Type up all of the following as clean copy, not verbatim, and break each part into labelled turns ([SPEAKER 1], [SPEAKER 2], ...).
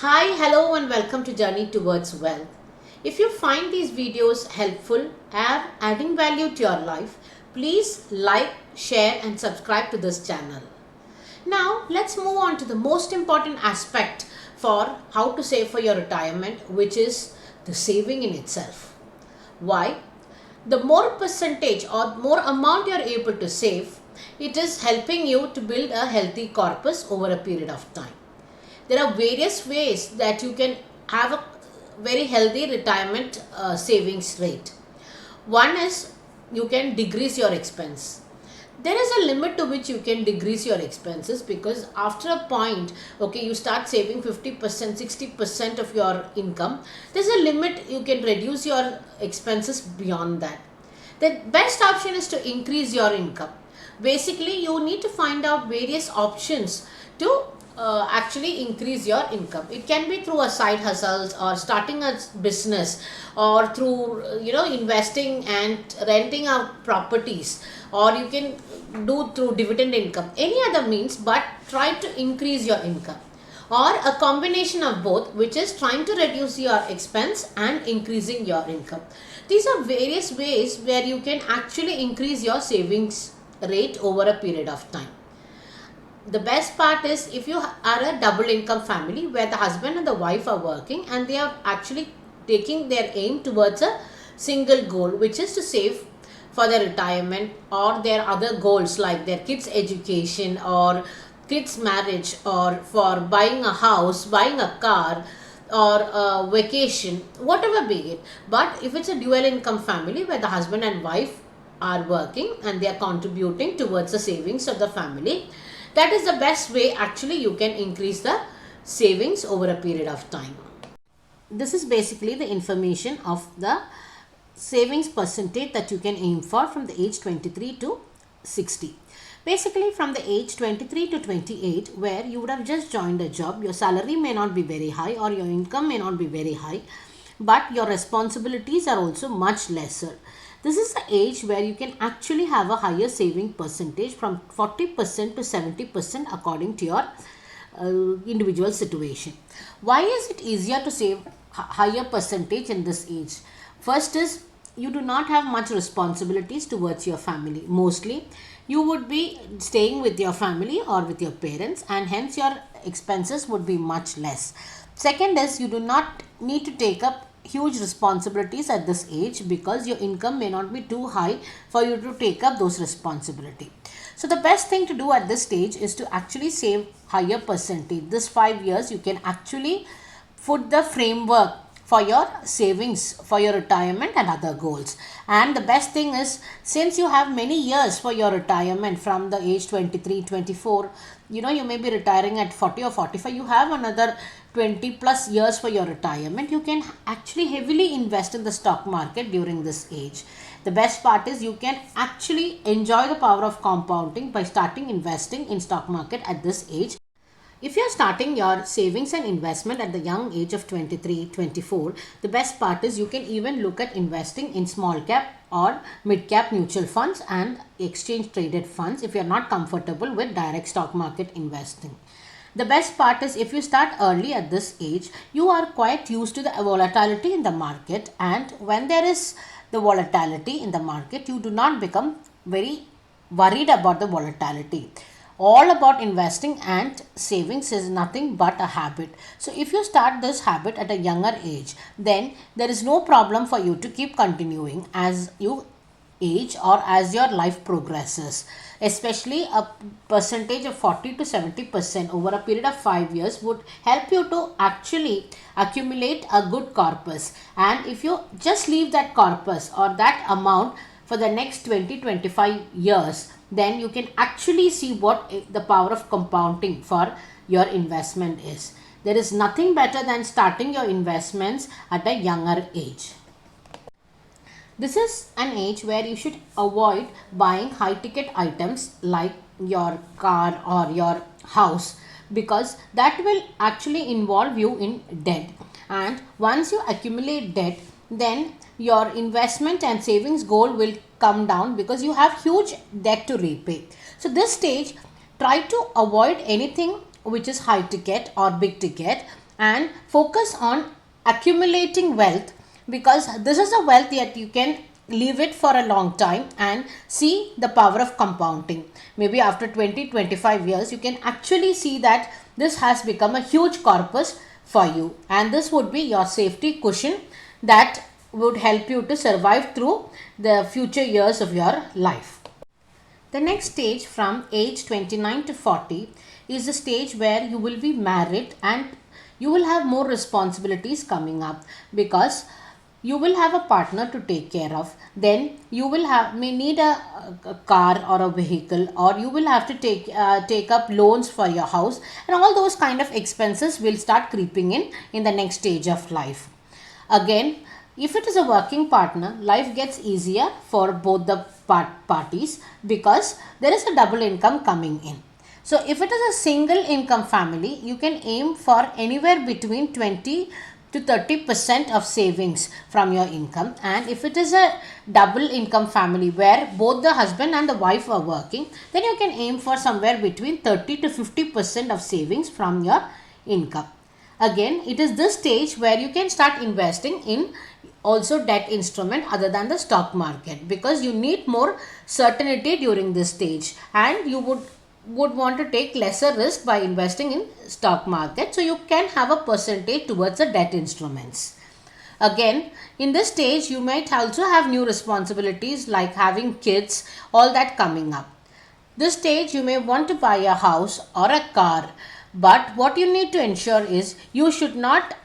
[SPEAKER 1] Hi, hello, and welcome to Journey Towards Wealth. If you find these videos helpful and adding value to your life, please like, share, and subscribe to this channel. Now, let's move on to the most important aspect for how to save for your retirement, which is the saving in itself. Why? The more percentage or more amount you are able to save, it is helping you to build a healthy corpus over a period of time. There are various ways that you can have a very healthy retirement savings rate. One is you can decrease your expense. There is a limit to which you can decrease your expenses, because after a point, okay, you start saving 50%, 60% of your income. There's a limit you can reduce your expenses beyond that. The best option is to increase your income. Basically, you need to find out various options to actually increase your income. It can be through a side hustles or starting a business, or through investing and renting out properties, or you can do through dividend income, any other means, but try to increase your income, or a combination of both, which is trying to reduce your expense and increasing your income. These are various ways where you can actually increase your savings rate over a period of time. The best part is if you are a double income family where the husband and the wife are working and they are actually taking their aim towards a single goal, which is to save for their retirement or their other goals like their kids education or kids marriage, or for buying a house, buying a car, or a vacation, whatever be it. But if it's a dual income family where the husband and wife are working and they are contributing towards the savings of the family, that is the best way actually you can increase the savings over a period of time. This is basically the information of the savings percentage that you can aim for from the age 23 to 60. Basically, from the age 23 to 28, where you would have just joined a job, your salary may not be very high or your income may not be very high, but your responsibilities are also much lesser. This is the age where you can actually have a higher saving percentage from 40% to 70% according to your individual situation. Why is it easier to save higher percentage in this age? First is you do not have much responsibilities towards your family. Mostly you would be staying with your family or with your parents, and hence your expenses would be much less. Second is you do not need to take up huge responsibilities at this age because your income may not be too high for you to take up those responsibilities. So the best thing to do at this stage is to actually save higher percentage. This 5 years you can actually put the framework for your savings for your retirement and other goals. And the best thing is, since you have many years for your retirement from the age 23, 24, you may be retiring at 40 or 45, you have another 20 plus years for your retirement. You can actually heavily invest in the stock market during this age. The best part is you can actually enjoy the power of compounding by starting investing in stock market at this age. If you are starting your savings and investment at the young age of 23, 24, the best part is you can even look at investing in small cap or mid cap mutual funds and exchange traded funds if you are not comfortable with direct stock market investing. The best part is if you start early at this age, you are quite used to the volatility in the market, and when there is the volatility in the market, you do not become very worried about the volatility. All about investing and savings is nothing but a habit. So if you start this habit at a younger age, then there is no problem for you to keep continuing as you age or as your life progresses. Especially a percentage of 40 to 70% over a period of 5 years would help you to actually accumulate a good corpus. And if you just leave that corpus or that amount for the next 20-25 years, then you can actually see what the power of compounding for your investment is. There is nothing better than starting your investments at a younger age. This is an age where you should avoid buying high ticket items like your car or your house, because that will actually involve you in debt. And once you accumulate debt, then your investment and savings goal will come down because you have huge debt to repay. So this stage, try to avoid anything which is high ticket or big ticket, and focus on accumulating wealth, because this is a wealth that you can leave it for a long time and see the power of compounding. Maybe after 20-25 years you can actually see that this has become a huge corpus for you, and this would be your safety cushion that would help you to survive through the future years of your life. The next stage from age 29 to 40 is the stage where you will be married and you will have more responsibilities coming up, because you will have a partner to take care of. Then you will may need a car or a vehicle, or you will have to take up loans for your house, and all those kind of expenses will start creeping in the next stage of life. Again, if it is a working partner, life gets easier for both the parties, because there is a double income coming in. So if it is a single income family, you can aim for anywhere between 20 to 30% of savings from your income. And if it is a double income family where both the husband and the wife are working, then you can aim for somewhere between 30 to 50% of savings from your income. Again, it is this stage where you can start investing in also debt instrument other than the stock market, because you need more certainty during this stage, and you would want to take lesser risk by investing in stock market, so you can have a percentage towards the debt instruments. Again, in this stage you might also have new responsibilities like having kids, all that coming up. This stage you may want to buy a house or a car, but what you need to ensure is you should not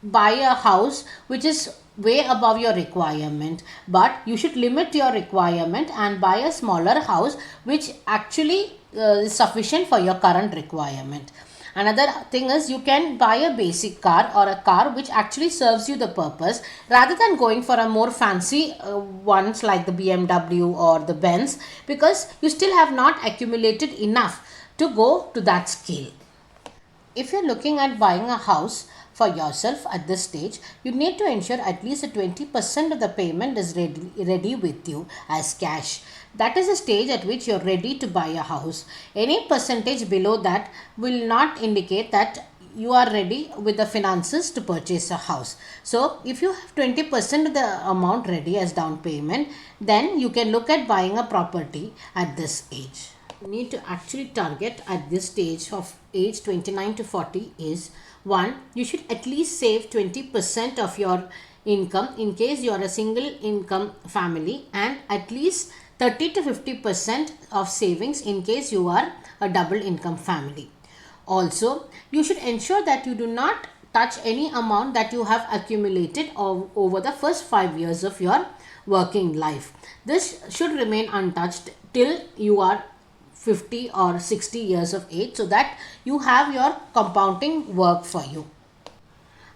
[SPEAKER 1] buy a house which is way above your requirement, but you should limit your requirement and buy a smaller house which actually is sufficient for your current requirement. Another thing is you can buy a basic car or a car which actually serves you the purpose, rather than going for a more fancy ones like the BMW or the Benz, because you still have not accumulated enough to go to that scale. If you're looking at buying a house for yourself at this stage, you need to ensure at least 20% of the payment is ready with you as cash. That is a stage at which you're ready to buy a house. Any percentage below that will not indicate that you are ready with the finances to purchase a house. So if you have 20% of the amount ready as down payment, then you can look at buying a property at this age. You need to actually target at this stage of age 29 to 40 is: 1, you should at least save 20% of your income in case you are a single income family, and at least 30 to 50% of savings in case you are a double income family. Also, you should ensure that you do not touch any amount that you have accumulated over the first 5 years of your working life. This should remain untouched till you are 50 or 60 years of age, so that you have your compounding work for you.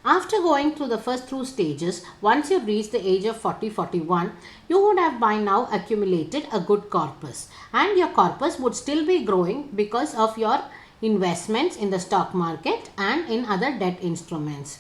[SPEAKER 1] After going through the first two stages, once you reach the age of 40-41, you would have by now accumulated a good corpus, and your corpus would still be growing because of your investments in the stock market and in other debt instruments.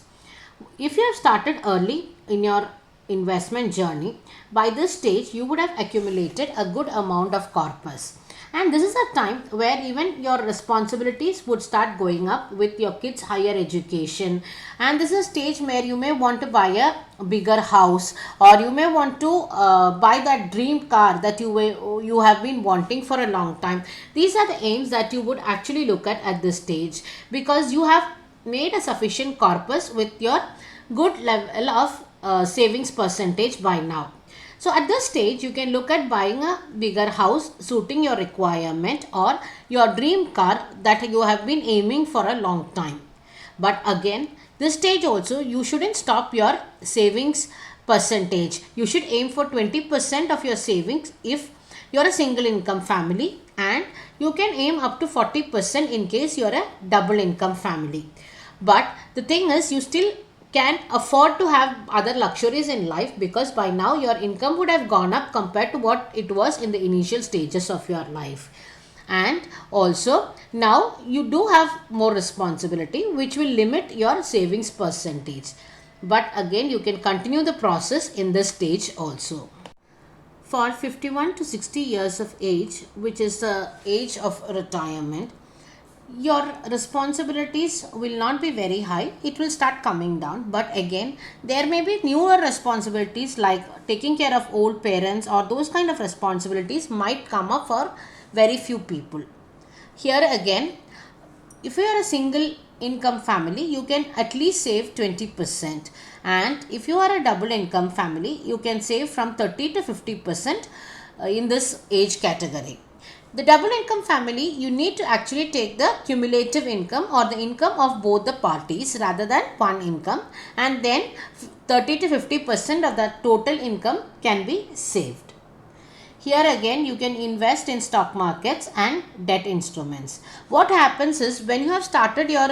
[SPEAKER 1] If you have started early in your investment journey, by this stage you would have accumulated a good amount of corpus. And this is a time where even your responsibilities would start going up with your kids' higher education. And this is a stage where you may want to buy a bigger house, or you may want to buy that dream car that you have been wanting for a long time. These are the aims that you would actually look at this stage, because you have made a sufficient corpus with your good level of savings percentage by now. So at this stage, you can look at buying a bigger house suiting your requirement, or your dream car that you have been aiming for a long time. But again, this stage also, you shouldn't stop your savings percentage. You should aim for 20% of your savings if you're a single income family, and you can aim up to 40% in case you're a double income family. But the thing is, you still can afford to have other luxuries in life, because by now your income would have gone up compared to what it was in the initial stages of your life. And also now you do have more responsibility, which will limit your savings percentage. But again, you can continue the process in this stage also. For 51 to 60 years of age, which is the age of retirement, your responsibilities will not be very high. It will start coming down, but again there may be newer responsibilities like taking care of old parents, or those kind of responsibilities might come up for very few people. Here again, if you are a single income family, you can at least save 20%, and if you are a double income family, you can save from 30 to 50% in this age category. The double income family, you need to actually take the cumulative income or the income of both the parties rather than one income, and then 30 to 50% of the total income can be saved. Here again, you can invest in stock markets and debt instruments. What happens is, when you have started your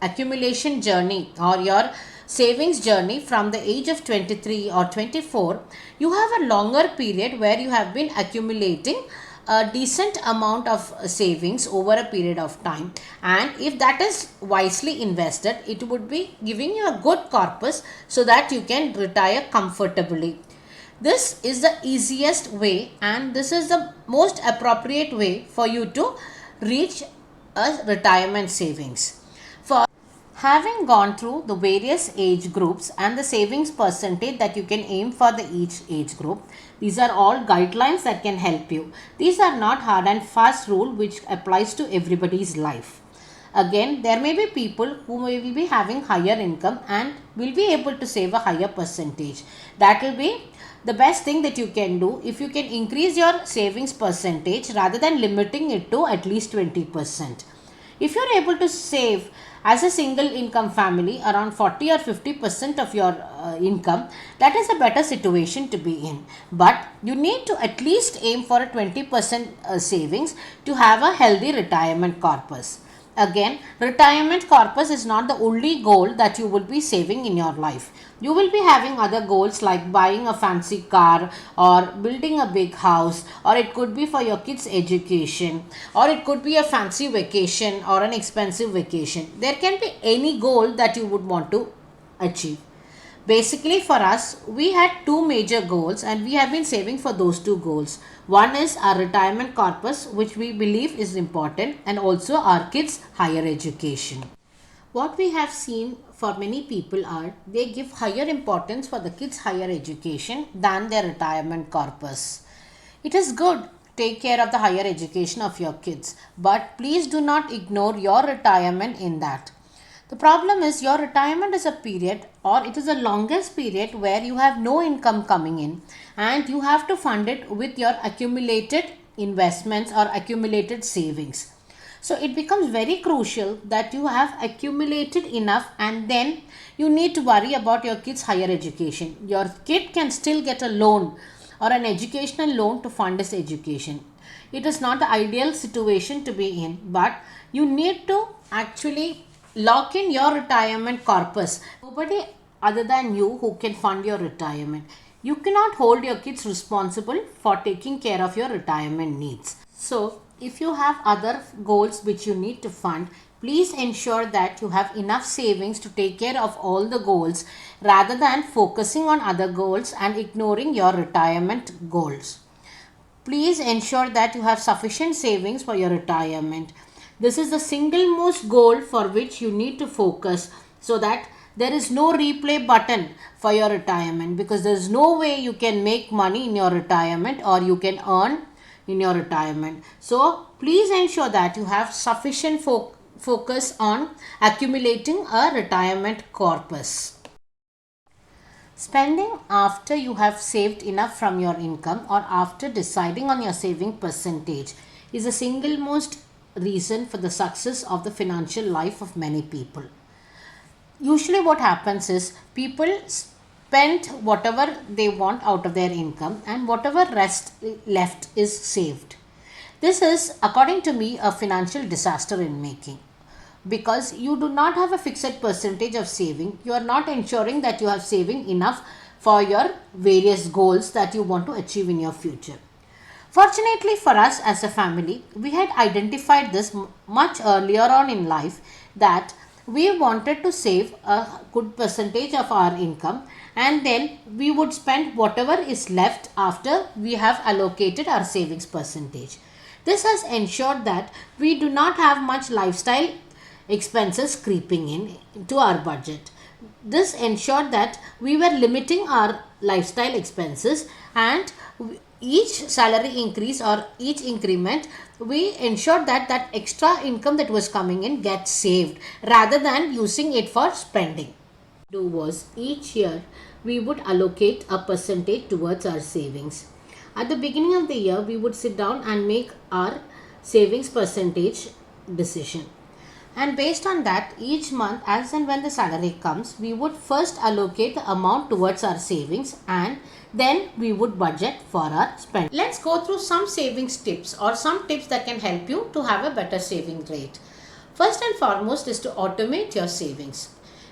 [SPEAKER 1] accumulation journey or your savings journey from the age of 23 or 24, you have a longer period where you have been accumulating a decent amount of savings over a period of time, and if that is wisely invested, it would be giving you a good corpus so that you can retire comfortably. This is the easiest way, and this is the most appropriate way for you to reach a retirement savings. For having gone through the various age groups and the savings percentage that you can aim for the each age group, these are all guidelines that can help you. These are not hard and fast rule which applies to everybody's life. Again, there may be people who will be having higher income and will be able to save a higher percentage. That will be the best thing that you can do if you can increase your savings percentage rather than limiting it to at least 20%. If you are able to save as a single income family around 40 or 50% of your income, that is a better situation to be in. But you need to at least aim for a 20% savings to have a healthy retirement corpus. Again, retirement corpus is not the only goal that you will be saving in your life. You will be having other goals like buying a fancy car or building a big house, or it could be for your kids' education, or it could be a fancy vacation or an expensive vacation. There can be any goal that you would want to achieve. Basically, for us, we had two major goals and we have been saving for those two goals. One is our retirement corpus, which we believe is important, and also our kids' higher education. What we have seen for many people are they give higher importance for the kids' higher education than their retirement corpus. It is good. Take care of the higher education of your kids, but please do not ignore your retirement in that. The problem is, your retirement is a period, or it is the longest period where you have no income coming in, and you have to fund it with your accumulated investments or accumulated savings. So it becomes very crucial that you have accumulated enough, and then you need to worry about your kids' higher education. Your kid can still get a loan or an educational loan to fund his education. It is not the ideal situation to be in, but you need to actually lock in your retirement corpus. Nobody other than you who can fund your retirement. You cannot hold your kids responsible for taking care of your retirement needs. So, if you have other goals which you need to fund, please ensure that you have enough savings to take care of all the goals rather than focusing on other goals and ignoring your retirement goals. Please ensure that you have sufficient savings for your retirement. This is the single most goal for which you need to focus, so that there is no replay button for your retirement, because there is no way you can make money in your retirement or you can earn in your retirement. So please ensure that you have sufficient focus on accumulating a retirement corpus. Spending after you have saved enough from your income or after deciding on your saving percentage is the single most reason for the success of the financial life of many people. Usually what happens is, people spend whatever they want out of their income and whatever rest left is saved. This is, according to me, a financial disaster in making, because you do not have a fixed percentage of saving. You are not ensuring that you have saving enough for your various goals that you want to achieve in your future. Fortunately for us as a family, we had identified this much earlier on in life, that we wanted to save a good percentage of our income, and then we would spend whatever is left after we have allocated our savings percentage. This has ensured that we do not have much lifestyle expenses creeping in to our budget. This ensured that we were limiting our lifestyle expenses, and each salary increase or each increment, we ensured that that extra income that was coming in gets saved rather than using it for spending. Do was each year we would allocate a percentage towards our savings. At the beginning of the year, we would sit down and make our savings percentage decision. And based on that, each month, as and when the salary comes, we would first allocate the amount towards our savings, and then we would budget for our spend. Let's go through some savings tips or some tips that can help you to have a better saving rate. First and foremost is to automate your savings.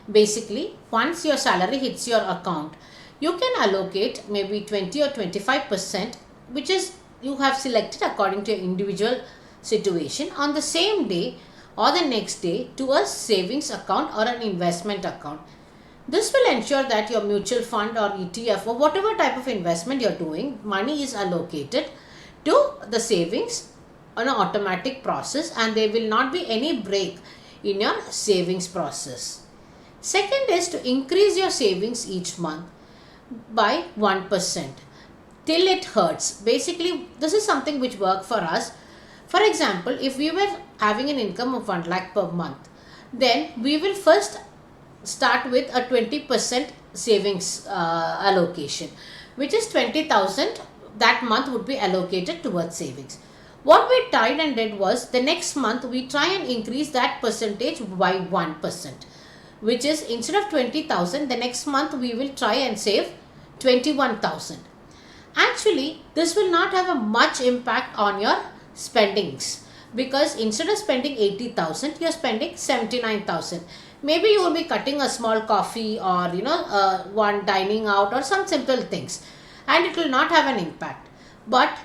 [SPEAKER 1] Basically, once your salary hits your account, you can allocate maybe 20 or 25%, which is you have selected according to your individual situation, on the same day or the next day to a savings account or an investment account. This will ensure that your mutual fund or ETF or whatever type of investment you're doing, money is allocated to the savings on an automatic process, and there will not be any break in your savings process. Second is to increase your savings each month by 1% till it hurts. Basically, this is something which worked for us. For example, if we were having an income of 1 lakh per month, then we will first start with a 20% savings allocation, which is 20,000 that month would be allocated towards savings. What we tried and did was, the next month we try and increase that percentage by 1%, which is instead of 20,000, the next month we will try and save 21,000. Actually, this will not have a much impact on your spendings, because instead of spending 80,000, you are spending 79,000. Maybe you will be cutting a small coffee or one dining out or some simple things, and it will not have an impact. But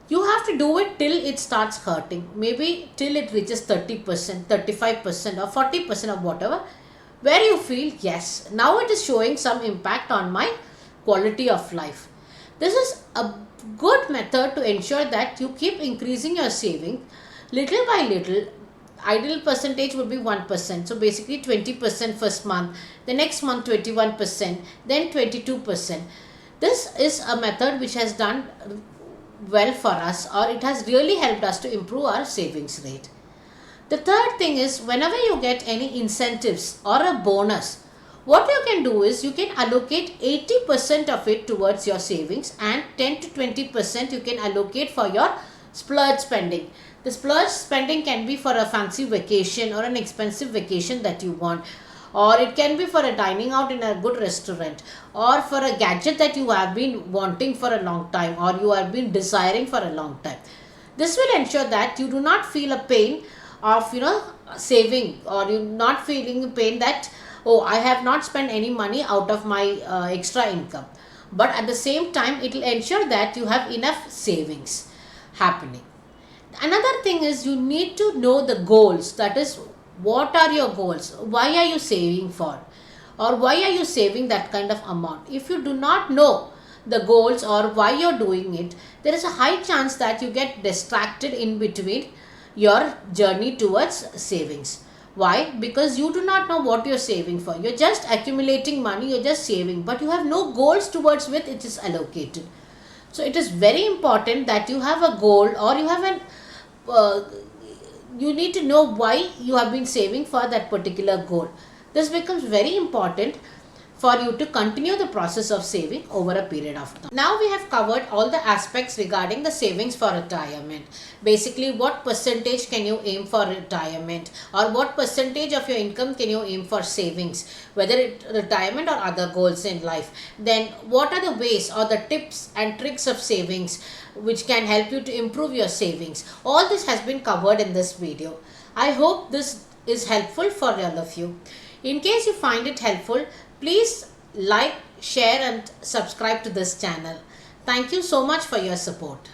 [SPEAKER 1] you have to do it till it starts hurting, maybe till it reaches 30%, 35% or 40% of whatever, where you feel, yes, now it is showing some impact on my quality of life. This is a good method to ensure that you keep increasing your saving little by little. Ideal percentage would be 1%. So basically 20% first month, the next month 21%, then 22%. This is a method which has done well for us, or it has really helped us to improve our savings rate. The third thing is, whenever you get any incentives or a bonus, what you can do is you can allocate 80% of it towards your savings, and 10 to 20% you can allocate for your splurge spending. The splurge spending can be for a fancy vacation or an expensive vacation that you want, or it can be for a dining out in a good restaurant, or for a gadget that you have been wanting for a long time or you have been desiring for a long time. This will ensure that you do not feel a pain of saving, or you not feeling pain that, oh, I have not spent any money out of my extra income. But at the same time, it will ensure that you have enough savings happening. Another thing is, you need to know the goals. That is, what are your goals? Why are you saving for? Or why are you saving that kind of amount? If you do not know the goals or why you're doing it, there is a high chance that you get distracted in between your journey towards savings. Why? Because you do not know what you're saving for. You're just accumulating money, you're just saving, but you have no goals towards which it is allocated. So it is very important that you have a goal, or you have an you need to know why you have been saving for that particular goal. This becomes very important for you to continue the process of saving over a period of time. Now we have covered all the aspects regarding the savings for retirement. Basically, what percentage can you aim for retirement, or what percentage of your income can you aim for savings, whether it retirement or other goals in life. Then what are the ways or the tips and tricks of savings which can help you to improve your savings. All this has been covered in this video. I hope this is helpful for all of you. In case you find it helpful, please like, share and subscribe to this channel. Thank you so much for your support.